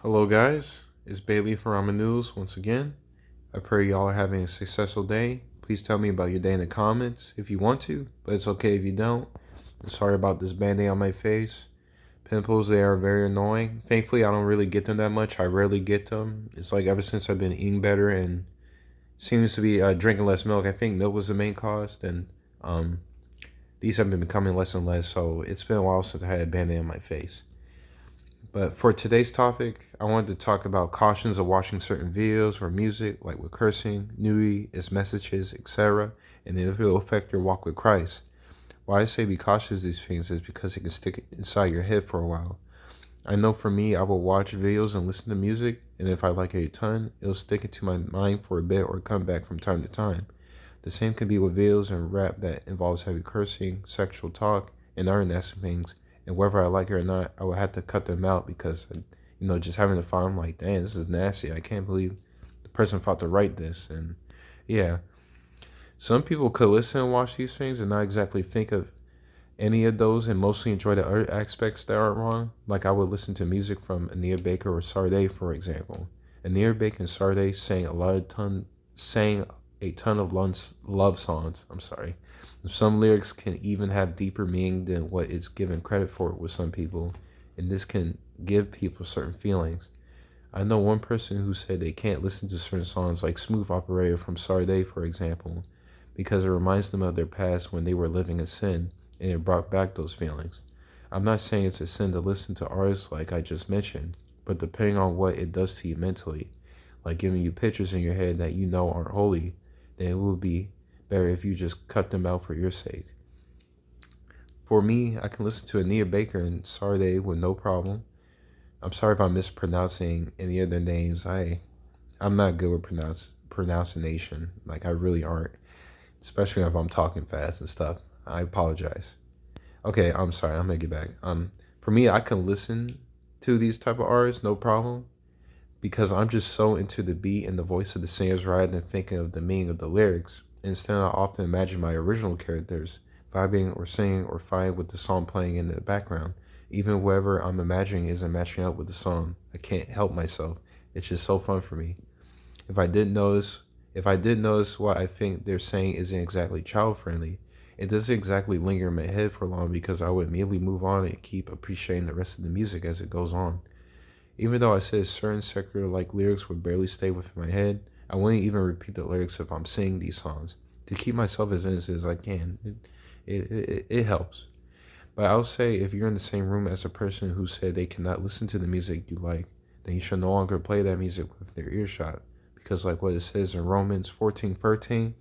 Hello, guys. It's Bailey from Ramen News once again. I pray y'all are having a successful day. Please tell me about your day in the comments if you want to, but it's okay if you don't. And sorry about this band-aid on my face. Pimples, they are very annoying. Thankfully, I don't really get them that much. I rarely get them. It's like ever since I've been eating better and seems to be drinking less milk. I think milk was the main cause. Then um, these have been becoming less and less. So it's been a while since I had a band-aid on my face. But for today's topic, I wanted to talk about cautions of watching certain videos or music, like with cursing, nudity, its messages, etc., and if it will affect your walk with Christ. Why I say be cautious of these things is because it can stick inside your head for a while. I know for me, I will watch videos and listen to music, and if I like it a ton, it'll stick into my mind for a bit or come back from time to time. The same can be with videos and rap that involves heavy cursing, sexual talk, and other nasty things. And whether I like it or not, I will have to cut them out because, just having to find, I'm like, damn, this is nasty. I can't believe the person thought to write this. And yeah, some people could listen and watch these things and not exactly think of any of those and mostly enjoy the other aspects that aren't wrong. Like I would listen to music from Anita Baker or Sade, for example. Anita Baker and Sade sang a ton of love songs. I'm sorry. Some lyrics can even have deeper meaning than what it's given credit for with some people, and this can give people certain feelings. I know one person who said they can't listen to certain songs like Smooth Operator from Sade, for example, because it reminds them of their past when they were living in sin, and it brought back those feelings. I'm not saying it's a sin to listen to artists like I just mentioned, but depending on what it does to you mentally, like giving you pictures in your head that you know aren't holy, then it would be better if you just cut them out for your sake. For me, I can listen to Anita Baker and Sade with no problem. I'm sorry if I'm mispronouncing any of their names. I'm not good with pronunciation. Like I really aren't, especially if I'm talking fast and stuff. I apologize. Okay, I'm sorry. I'm gonna get back. For me, I can listen to these type of artists, no problem, because I'm just so into the beat and the voice of the singers rather than thinking of the meaning of the lyrics. Instead, I often imagine my original characters vibing or singing or fine with the song playing in the background. Even whoever I'm imagining isn't matching up with the song. I can't help myself. It's just so fun for me. If I did notice, if I did notice what I think they're saying isn't exactly child friendly, it doesn't exactly linger in my head for long because I would immediately move on and keep appreciating the rest of the music as it goes on. Even though I said certain secular like lyrics would barely stay within my head, I wouldn't even repeat the lyrics if I'm singing these songs to keep myself as innocent as I can. It helps. But I'll say if you're in the same room as a person who said they cannot listen to the music you like, then you should no longer play that music with their earshot. Because like what it says in Romans 14:13,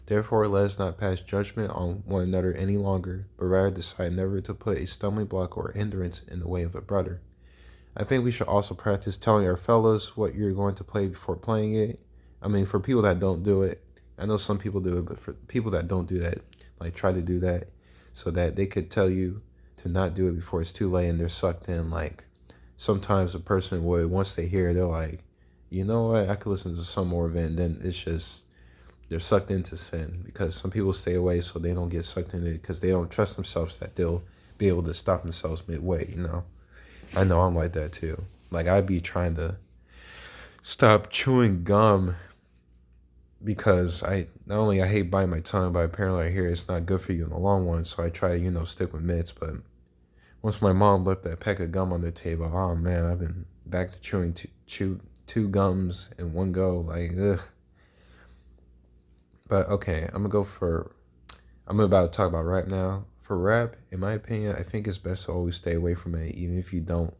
therefore let us not pass judgment on one another any longer, but rather decide never to put a stumbling block or hindrance in the way of a brother. I think we should also practice telling our fellas what you're going to play before playing it. I mean, for people that don't do it, I know some people do it, but for people that don't do that, like try to do that so that they could tell you to not do it before it's too late and they're sucked in. Like sometimes a person would, once they hear it, they're like, you know what, I could listen to some more of it, and then it's just, they're sucked into sin because some people stay away so they don't get sucked into it because they don't trust themselves that they'll be able to stop themselves midway. I know I'm like that too. Like I'd be trying to stop chewing gum because I not only I hate biting my tongue, but apparently I hear it's not good for you in the long run. So I try to stick with mints. But once my mom left that pack of gum on the table, oh man, I've been back to chewing two gums in one go. Like ugh. But okay, I'm about to talk about rap now. For rap, in my opinion, I think it's best to always stay away from it, even if you don't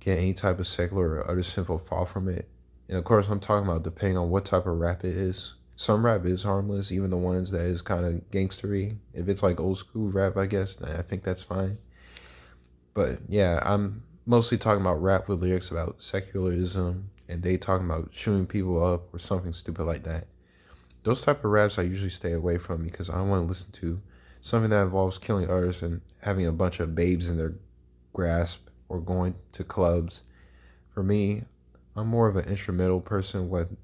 get any type of secular or other sinful fall from it. And of course, I'm talking about depending on what type of rap it is. Some rap is harmless, even the ones that is kind of gangstery. If it's like old school rap, I guess, then I think that's fine. But yeah, I'm mostly talking about rap with lyrics about secularism and they talking about shooting people up or something stupid like that. Those type of raps I usually stay away from because I don't want to listen to something that involves killing others and having a bunch of babes in their grasp or going to clubs. For me, I'm more of an instrumental person with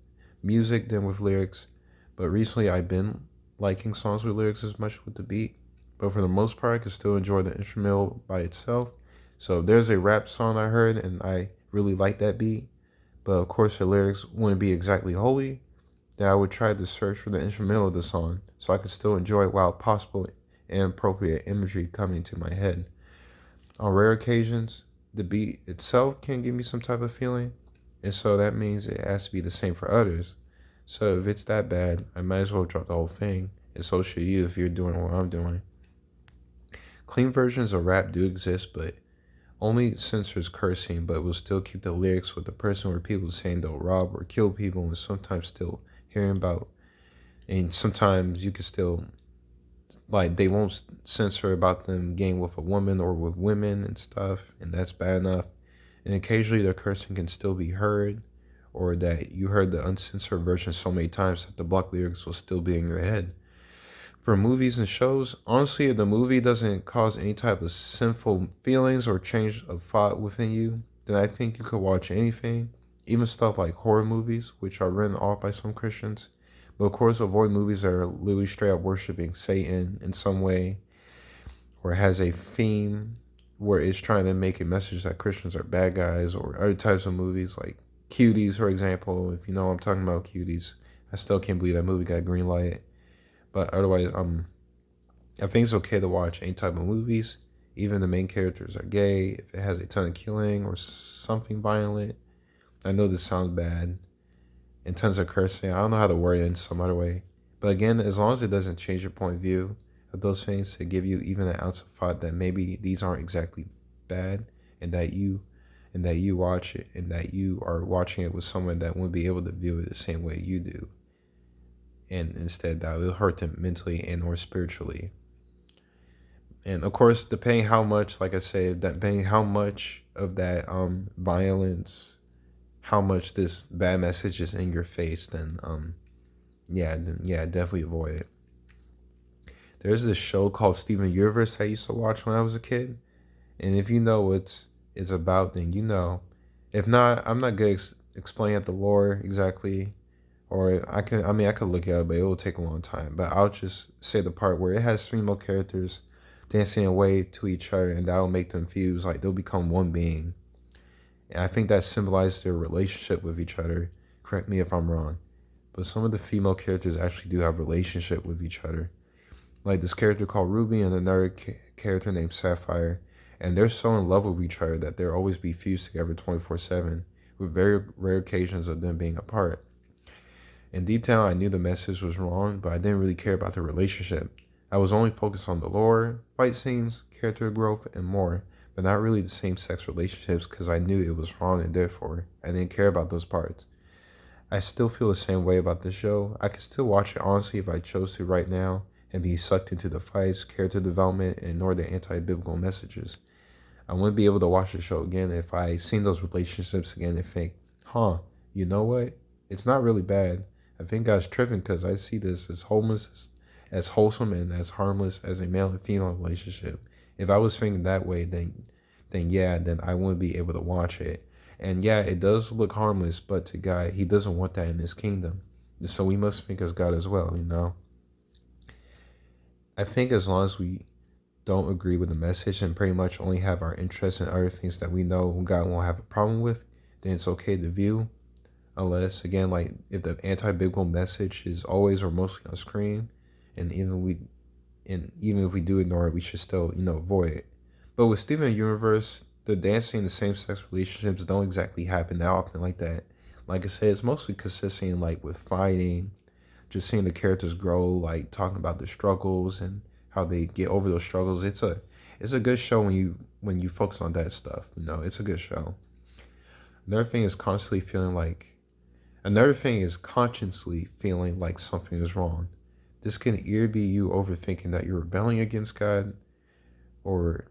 music than with lyrics, but recently I've been liking songs with lyrics as much with the beat. But for the most part, I can still enjoy the instrumental by itself. So if there's a rap song I heard and I really like that beat, but of course the lyrics wouldn't be exactly holy, then I would try to search for the instrumental of the song so I could still enjoy it while possible and appropriate imagery coming to my head. On rare occasions, the beat itself can give me some type of feeling, and so that means it has to be the same for others. So if it's that bad, I might as well drop the whole thing, and so should you if you're doing what I'm doing. Clean versions of rap do exist, but only censors cursing, but will still keep the lyrics with the person where people saying they'll rob or kill people, and sometimes still hearing about, and sometimes you can still, like, they won't censor about them getting with a woman or with women and stuff, and that's bad enough. And occasionally the cursing can still be heard, or that you heard the uncensored version so many times that the block lyrics will still be in your head. For movies and shows, honestly, if the movie doesn't cause any type of sinful feelings or change of thought within you, then I think you could watch anything, even stuff like horror movies, which are written off by some Christians. But of course, avoid movies that are literally straight up worshiping Satan in some way, or has a theme where it's trying to make a message that Christians are bad guys, or other types of movies like Cuties, for example. If you know what I'm talking about, Cuties. I still can't believe that movie got green light. But otherwise, I think it's okay to watch any type of movies, even the main characters are gay, if it has a ton of killing or something violent. I know this sounds bad, and tons of cursing. I don't know how to word it in some other way. But again, as long as it doesn't change your point of view of those things to give you even an ounce of thought that maybe these aren't exactly bad, and that you watch it, and that you are watching it with someone that wouldn't be able to view it the same way you do, and instead that will hurt them mentally and or spiritually. And of course, depending how much, like I said, that depending how much of that violence, how much this bad message is in your face, then yeah, definitely avoid it. There's this show called Steven Universe I used to watch when I was a kid, and if you know what it's about, then you know. If not, I'm not good explaining at the lore exactly, or I could look it up, but it will take a long time. But I'll just say the part where it has female characters dancing away to each other, and that'll make them fuse like they'll become one being. And I think that symbolizes their relationship with each other. Correct me if I'm wrong, but some of the female characters actually do have a relationship with each other. Like this character called Ruby and another character named Sapphire, and they're so in love with each other that they'll always be fused together 24/7, with very rare occasions of them being apart. In deep down, I knew the message was wrong, but I didn't really care about the relationship. I was only focused on the lore, fight scenes, character growth, and more, but not really the same sex relationships because I knew it was wrong and therefore I didn't care about those parts. I still feel the same way about the show. I could still watch it honestly if I chose to right now and be sucked into the fights, character development, and ignore the anti-biblical messages. I wouldn't be able to watch the show again if I seen those relationships again and think, huh, you know what? It's not really bad. I think God's tripping because I see this as wholesome and as harmless as a male and female relationship. If I was thinking that way, then I wouldn't be able to watch it. And yeah, it does look harmless, but to God, He doesn't want that in His kingdom. So we must think as God as well, you know? I think as long as we don't agree with the message and pretty much only have our interests in other things that we know God won't have a problem with, then it's okay to view. Unless, again, like if the anti-biblical message is always or mostly on screen, and even if we do ignore it, we should still, avoid it. But with Steven Universe, the dancing and the same-sex relationships don't exactly happen that often like that. Like I said, it's mostly consisting like with fighting, just seeing the characters grow, like talking about the struggles and how they get over those struggles. It's a good show when you focus on that stuff. It's a good show. Another thing is constantly feeling like Another thing is consciously feeling like something is wrong. This can either be you overthinking that you're rebelling against God, or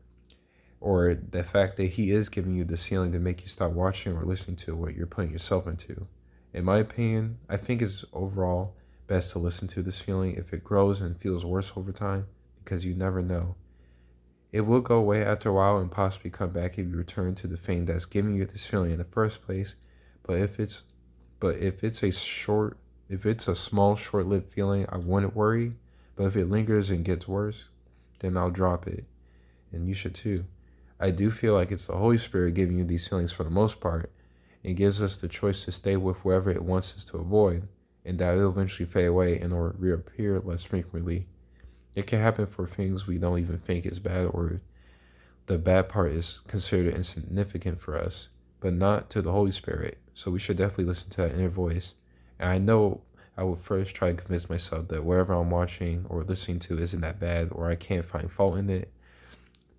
or the fact that He is giving you this feeling to make you stop watching or listening to what you're putting yourself into. In my opinion, I think it's overall best to listen to this feeling if it grows and feels worse over time, because you never know. It will go away after a while and possibly come back if you return to the thing that's giving you this feeling in the first place. But if it's a small, short-lived feeling, I wouldn't worry. But if it lingers and gets worse, then I'll drop it, and you should too. I do feel like it's the Holy Spirit giving you these feelings for the most part, and gives us the choice to stay with whoever it wants us to avoid, and that it'll eventually fade away and or reappear less frequently. It can happen for things we don't even think is bad, or the bad part is considered insignificant for us, but not to the Holy Spirit. So we should definitely listen to that inner voice. And I know I would first try to convince myself that whatever I'm watching or listening to isn't that bad, or I can't find fault in it,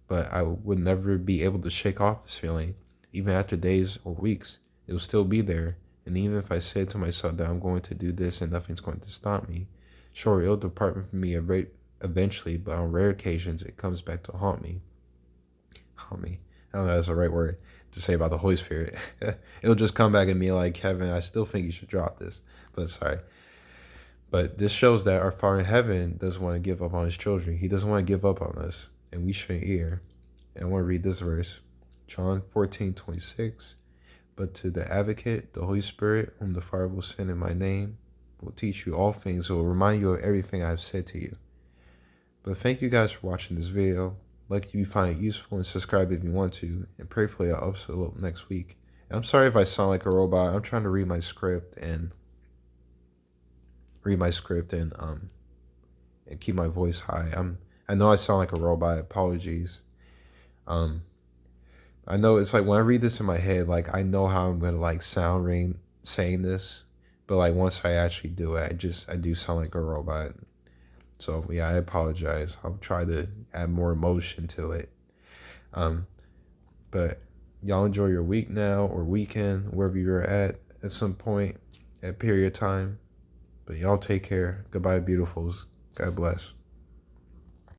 but I would never be able to shake off this feeling. Even after days or weeks, it will still be there. And even if I said to myself that I'm going to do this and nothing's going to stop me, sure, it'll depart from me eventually, but on rare occasions, it comes back to haunt me. Haunt me. I don't know if that's the right word to say about the Holy Spirit. It'll just come back at me like, Kevin, I still think you should drop this. But sorry. But this shows that our Father in heaven doesn't want to give up on his children. He doesn't want to give up on us, and we shouldn't either. And I want to read this verse, John 14:26. But to the advocate, the Holy Spirit, whom the Father will send in my name, will teach you all things, will remind you of everything I have said to you. But thank you guys for watching this video. Like if you find it useful, and subscribe if you want to, and prayerfully I'll upload next week. And I'm sorry if I sound like a robot. I'm trying to read my script and keep my voice high. I know I sound like a robot. Apologies. I know it's like when I read this in my head, like I know how I'm gonna like sound saying this, but like once I actually do it, I do sound like a robot. So yeah, I apologize. I'll try to add more emotion to it. But y'all enjoy your week now or weekend, wherever you're at some point at period time. But y'all take care. Goodbye, beautifuls. God bless.